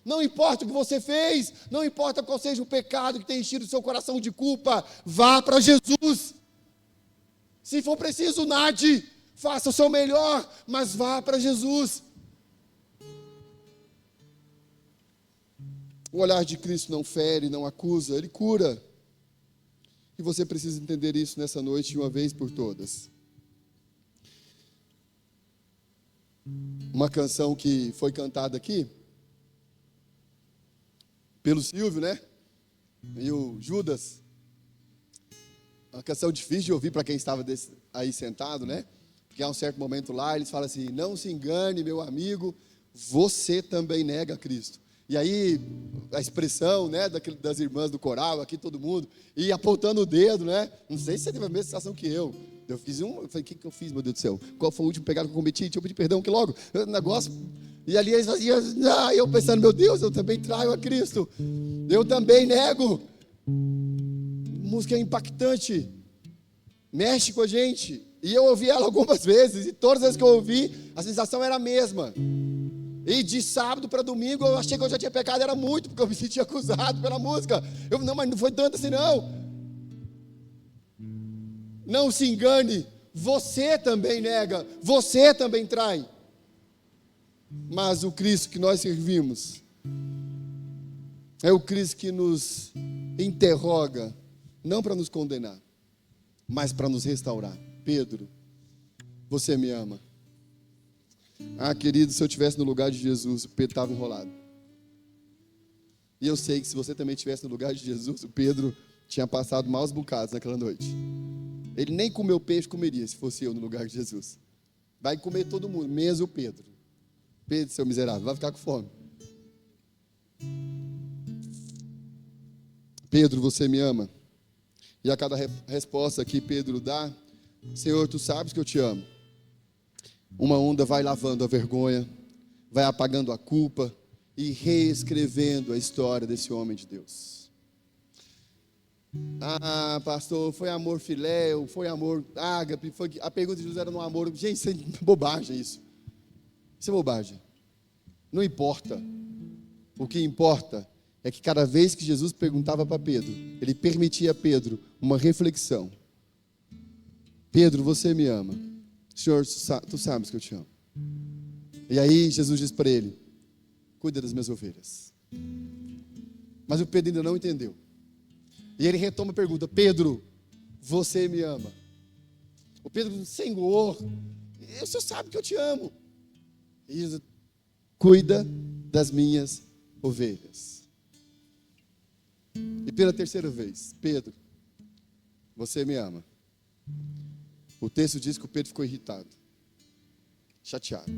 Não importa o que você fez, não importa qual seja o pecado que tem enchido o seu coração de culpa, vá para Jesus. Se for preciso, nade, faça o seu melhor, mas vá para Jesus. O olhar de Cristo não fere, não acusa, Ele cura. E você precisa entender isso nessa noite de uma vez por todas. Uma canção que foi cantada aqui pelo Silvio, né? E o Judas. Uma canção difícil de ouvir para quem estava aí sentado, né? Porque há um certo momento lá, eles falam assim: não se engane, meu amigo, você também nega Cristo. E aí, a expressão, né, das irmãs do coral, aqui todo mundo, e apontando o dedo, né? Não sei se você teve a mesma sensação que eu. Eu falei: o que eu fiz, meu Deus do céu? Qual foi o último pecado que eu cometi? Deixa eu pedir perdão, que logo, negócio. E ali eles faziam, eu pensando: meu Deus, eu também traio a Cristo, eu também nego. Música é impactante, mexe com a gente. E eu ouvi ela algumas vezes, e todas as vezes que eu ouvi, a sensação era a mesma. E de sábado para domingo eu achei que eu já tinha pecado, era muito, porque eu me sentia acusado pela música. Não, mas não foi tanto assim não. Não se engane, você também nega, você também trai. Mas o Cristo que nós servimos é o Cristo que nos interroga, não para nos condenar, mas para nos restaurar. Pedro, você me ama? Ah, querido, se eu estivesse no lugar de Jesus, o Pedro estava enrolado. E eu sei que se você também estivesse no lugar de Jesus, o Pedro tinha passado maus bocados naquela noite. Ele nem comeu peixe, comeria, se fosse eu no lugar de Jesus. Vai comer todo mundo, menos o Pedro. Pedro, seu miserável, vai ficar com fome. Pedro, você me ama? E a cada resposta que Pedro dá: Senhor, tu sabes que eu te amo. Uma onda vai lavando a vergonha, vai apagando a culpa e reescrevendo a história desse homem de Deus. Ah, pastor, foi amor filéu, foi amor ágape, a pergunta de Jesus era no amor. Gente, isso é bobagem isso. Isso é bobagem. Não importa. O que importa é que cada vez que Jesus perguntava para Pedro, ele permitia a Pedro uma reflexão. Pedro, você me ama? Senhor, tu sabes que eu te amo. E aí Jesus diz para ele: cuida das minhas ovelhas. Mas o Pedro ainda não entendeu. E ele retoma a pergunta: Pedro, você me ama? O Pedro diz: Senhor, o Senhor sabe que eu te amo. E Jesus: cuida das minhas ovelhas. E pela terceira vez: Pedro, você me ama. O texto diz que o Pedro ficou irritado, chateado.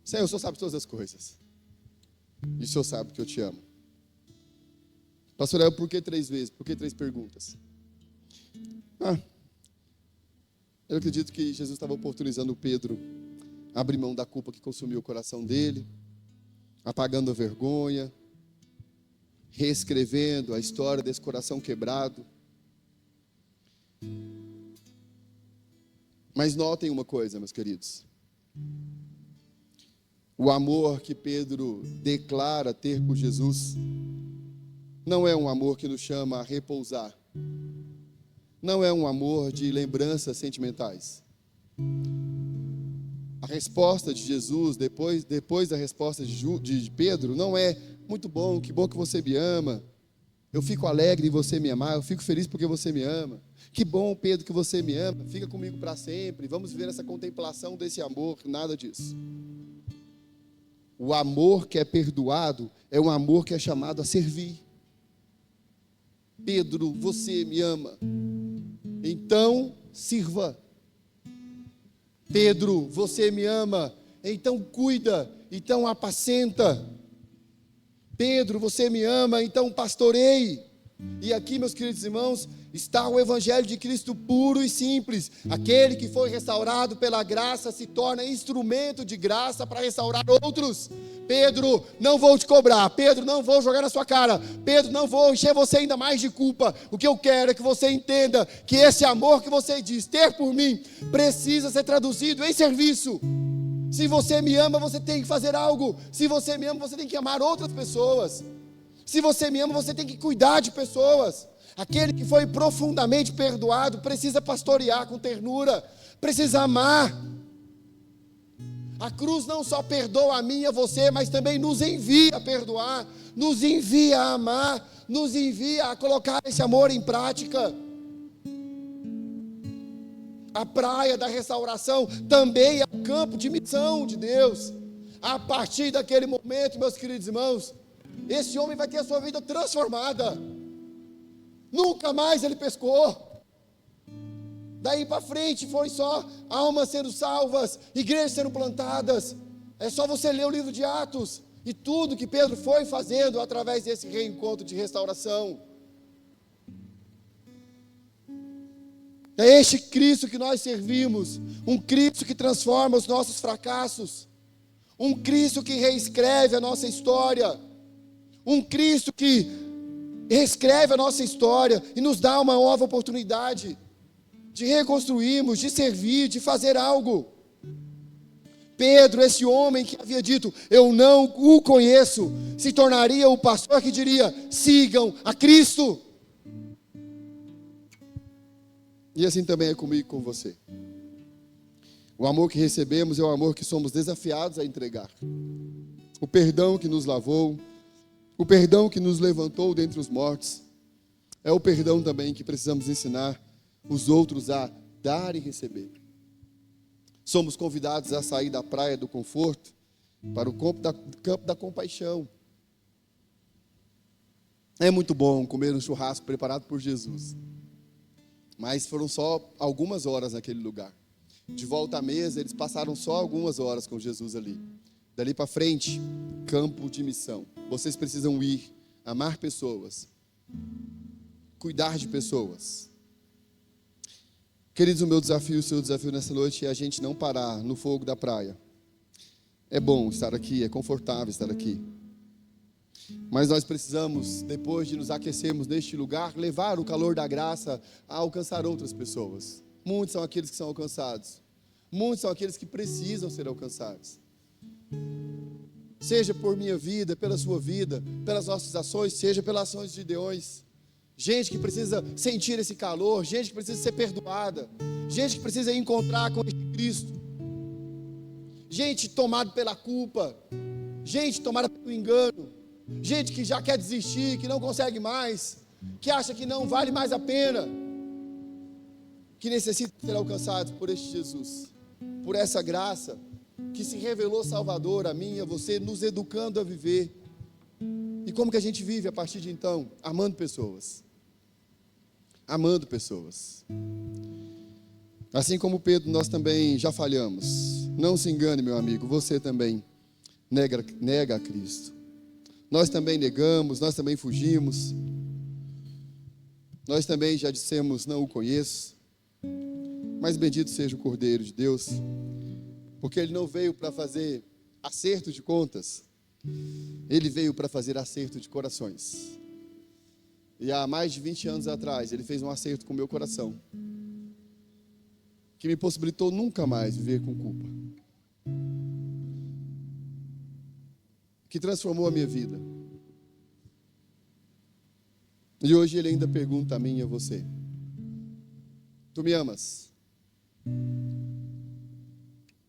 Senhor, o Senhor sabe todas as coisas. E o Senhor sabe que eu te amo. Pastor Léo, por que 3 vezes? Por que 3 perguntas? Eu acredito que Jesus estava oportunizando o Pedro a abrir mão da culpa que consumiu o coração dele, apagando a vergonha, reescrevendo a história desse coração quebrado. Mas notem uma coisa, meus queridos. O amor que Pedro declara ter por Jesus não é um amor que nos chama a repousar. Não é um amor de lembranças sentimentais. A resposta de Jesus, depois da resposta de Pedro, não é muito bom, que bom que você me ama. Eu fico alegre em você me amar, eu fico feliz porque você me ama. Que bom, Pedro, que você me ama, fica comigo para sempre. Vamos viver essa contemplação desse amor, nada disso. O amor que é perdoado é um amor que é chamado a servir. Pedro, você me ama, então sirva. Pedro, você me ama, então cuida, então apacenta. Pedro, você me ama, então pastoreie. E aqui, meus queridos irmãos, está o Evangelho de Cristo puro e simples. Aquele que foi restaurado pela graça se torna instrumento de graça para restaurar outros. Pedro, não vou te cobrar. Pedro, não vou jogar na sua cara. Pedro, não vou encher você ainda mais de culpa. O que eu quero é que você entenda que esse amor que você diz ter por mim precisa ser traduzido em serviço. Se você me ama, você tem que fazer algo. Se você me ama, você tem que amar outras pessoas. Se você me ama, você tem que cuidar de pessoas. Aquele que foi profundamente perdoado precisa pastorear com ternura, precisa amar. A cruz não só perdoa a mim e a você, mas também nos envia a perdoar, nos envia a amar, nos envia a colocar esse amor em prática. A praia da restauração também é um campo de missão de Deus. A partir daquele momento, meus queridos irmãos, esse homem vai ter a sua vida transformada. Nunca mais ele pescou. Daí para frente foi só almas sendo salvas, igrejas sendo plantadas. É só você ler o livro de Atos e tudo que Pedro foi fazendo através desse reencontro de restauração. É este Cristo que nós servimos, um Cristo que transforma os nossos fracassos, um Cristo que reescreve a nossa história, um Cristo que reescreve a nossa história e nos dá uma nova oportunidade de reconstruirmos, de servir, de fazer algo. Pedro, esse homem que havia dito, eu não o conheço, se tornaria o pastor que diria, sigam a Cristo. E assim também é comigo e com você. O amor que recebemos é o amor que somos desafiados a entregar. O perdão que nos lavou, o perdão que nos levantou dentre os mortos, é o perdão também que precisamos ensinar os outros a dar e receber. Somos convidados a sair da praia do conforto para o campo da compaixão. É muito bom comer um churrasco preparado por Jesus, mas foram só algumas horas naquele lugar. De volta à mesa, eles passaram só algumas horas com Jesus ali. Dali para frente, campo de missão. Vocês precisam ir, amar pessoas, cuidar de pessoas. Queridos, o meu desafio, o seu desafio nessa noite é a gente não parar no fogo da praia. É bom estar aqui, é confortável estar aqui. Mas nós precisamos, depois de nos aquecermos neste lugar, levar o calor da graça a alcançar outras pessoas. Muitos são aqueles que são alcançados. Muitos são aqueles que precisam ser alcançados. Seja por minha vida, pela sua vida, pelas nossas ações, seja pelas ações de Deus. Gente que precisa sentir esse calor, gente que precisa ser perdoada, gente que precisa encontrar com este Cristo, gente tomada pela culpa, gente tomada pelo engano, gente que já quer desistir, que não consegue mais, que acha que não vale mais a pena, que necessita ser alcançados por este Jesus, por essa graça que se revelou Salvador a mim e a você, nos educando a viver. E como que a gente vive a partir de então? Amando pessoas. amando pessoas. Assim como Pedro, nós também já falhamos. Não se engane, meu amigo, você também nega a Cristo. Nós também negamos, nós também fugimos. Nós também já dissemos, não o conheço. Mas bendito seja o Cordeiro de Deus, porque Ele não veio para fazer acerto de contas, Ele veio para fazer acerto de corações. E há mais de 20 anos atrás, Ele fez um acerto com o meu coração, que me possibilitou nunca mais viver com culpa, que transformou a minha vida. E hoje Ele ainda pergunta a mim e a você: tu me amas?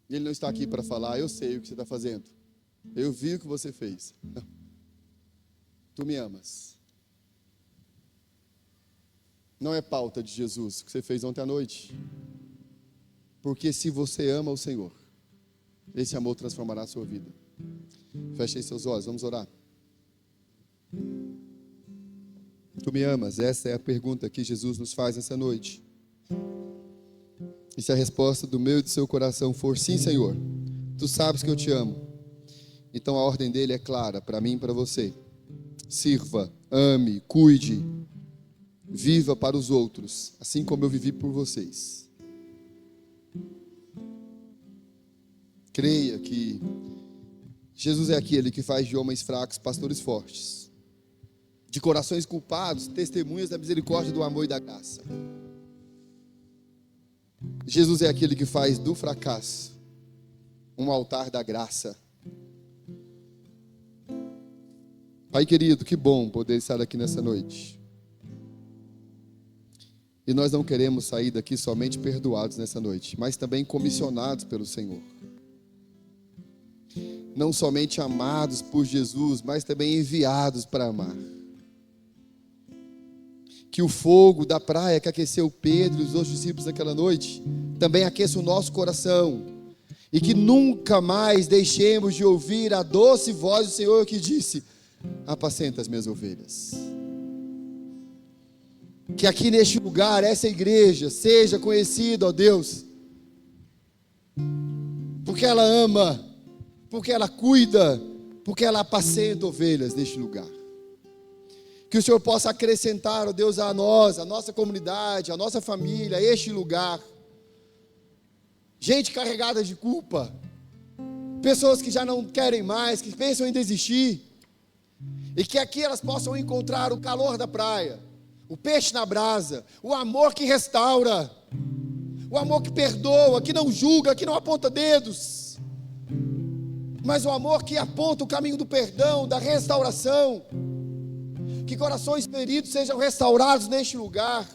E Ele não está aqui para falar, eu sei o que você está fazendo, eu vi o que você fez. Não. Tu me amas? Não é pauta de Jesus o que você fez ontem à noite. Porque se você ama o Senhor, esse amor transformará a sua vida. Feche aí seus olhos, vamos orar. Tu me amas? Essa é a pergunta que Jesus nos faz essa noite. E se a resposta do meu e do seu coração for sim, Senhor, tu sabes que eu te amo, então a ordem dele é clara para mim e para você: sirva, ame, cuide, viva para os outros, assim como eu vivi por vocês. Creia que Jesus é aquele que faz de homens fracos pastores fortes, de corações culpados testemunhas da misericórdia, do amor e da graça. Jesus é aquele que faz do fracasso um altar da graça. Pai querido, que bom poder estar aqui nessa noite. E nós não queremos sair daqui somente perdoados nessa noite, mas também comissionados pelo Senhor. Não somente amados por Jesus, mas também enviados para amar. Que o fogo da praia que aqueceu Pedro e os outros discípulos naquela noite também aqueça o nosso coração, e que nunca mais deixemos de ouvir a doce voz do Senhor que disse: apacenta as minhas ovelhas. Que aqui neste lugar, essa igreja seja conhecida, ó Deus, porque ela ama, porque ela cuida, porque ela apacenta ovelhas neste lugar. Que o Senhor possa acrescentar, ó Deus, a nós, a nossa comunidade, a nossa família, a este lugar, gente carregada de culpa, pessoas que já não querem mais, que pensam em desistir, e que aqui elas possam encontrar o calor da praia, o peixe na brasa, o amor que restaura, o amor que perdoa, que não julga, que não aponta dedos, mas o amor que aponta o caminho do perdão, da restauração. Que corações feridos sejam restaurados neste lugar,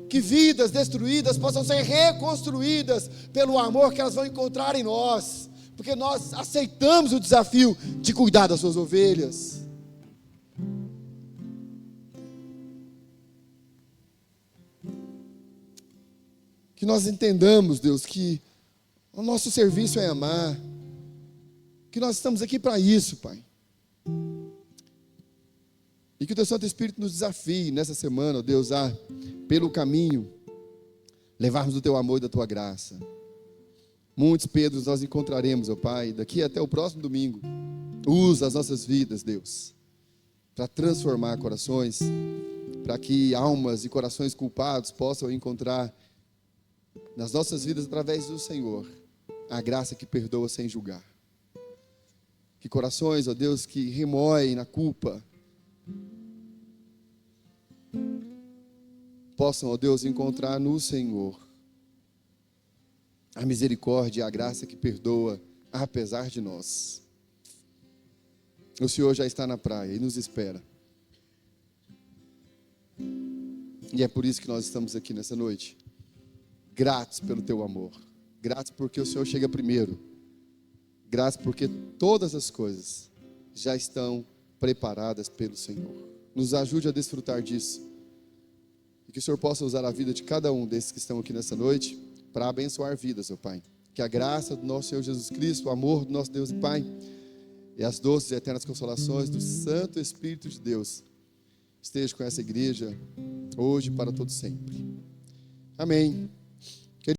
que vidas destruídas possam ser reconstruídas pelo amor que elas vão encontrar em nós, porque nós aceitamos o desafio de cuidar das suas ovelhas. Que nós entendamos, Deus, que o nosso serviço é amar, que nós estamos aqui para isso, Pai. E que o Teu Santo Espírito nos desafie nessa semana, ó Deus, a, pelo caminho, levarmos do Teu amor e da Tua graça. Muitos Pedros nós encontraremos, ó Pai, daqui até o próximo domingo. Usa as nossas vidas, Deus, para transformar corações, para que almas e corações culpados possam encontrar nas nossas vidas, através do Senhor, a graça que perdoa sem julgar. Que corações, ó Deus, que remoem na culpa, possam, ó Deus, encontrar no Senhor a misericórdia e a graça que perdoa, apesar de nós. O Senhor já está na praia e nos espera. E é por isso que nós estamos aqui nessa noite, gratos pelo Teu amor, gratos porque o Senhor chega primeiro, gratos porque todas as coisas já estão preparadas pelo Senhor. Nos ajude a desfrutar disso, e que o Senhor possa usar a vida de cada um desses que estão aqui nessa noite para abençoar vidas, ó Pai. Que a graça do nosso Senhor Jesus Cristo, o amor do nosso Deus e Pai, e as doces e eternas consolações do Santo Espírito de Deus esteja com essa igreja, hoje e para todo sempre. Amém.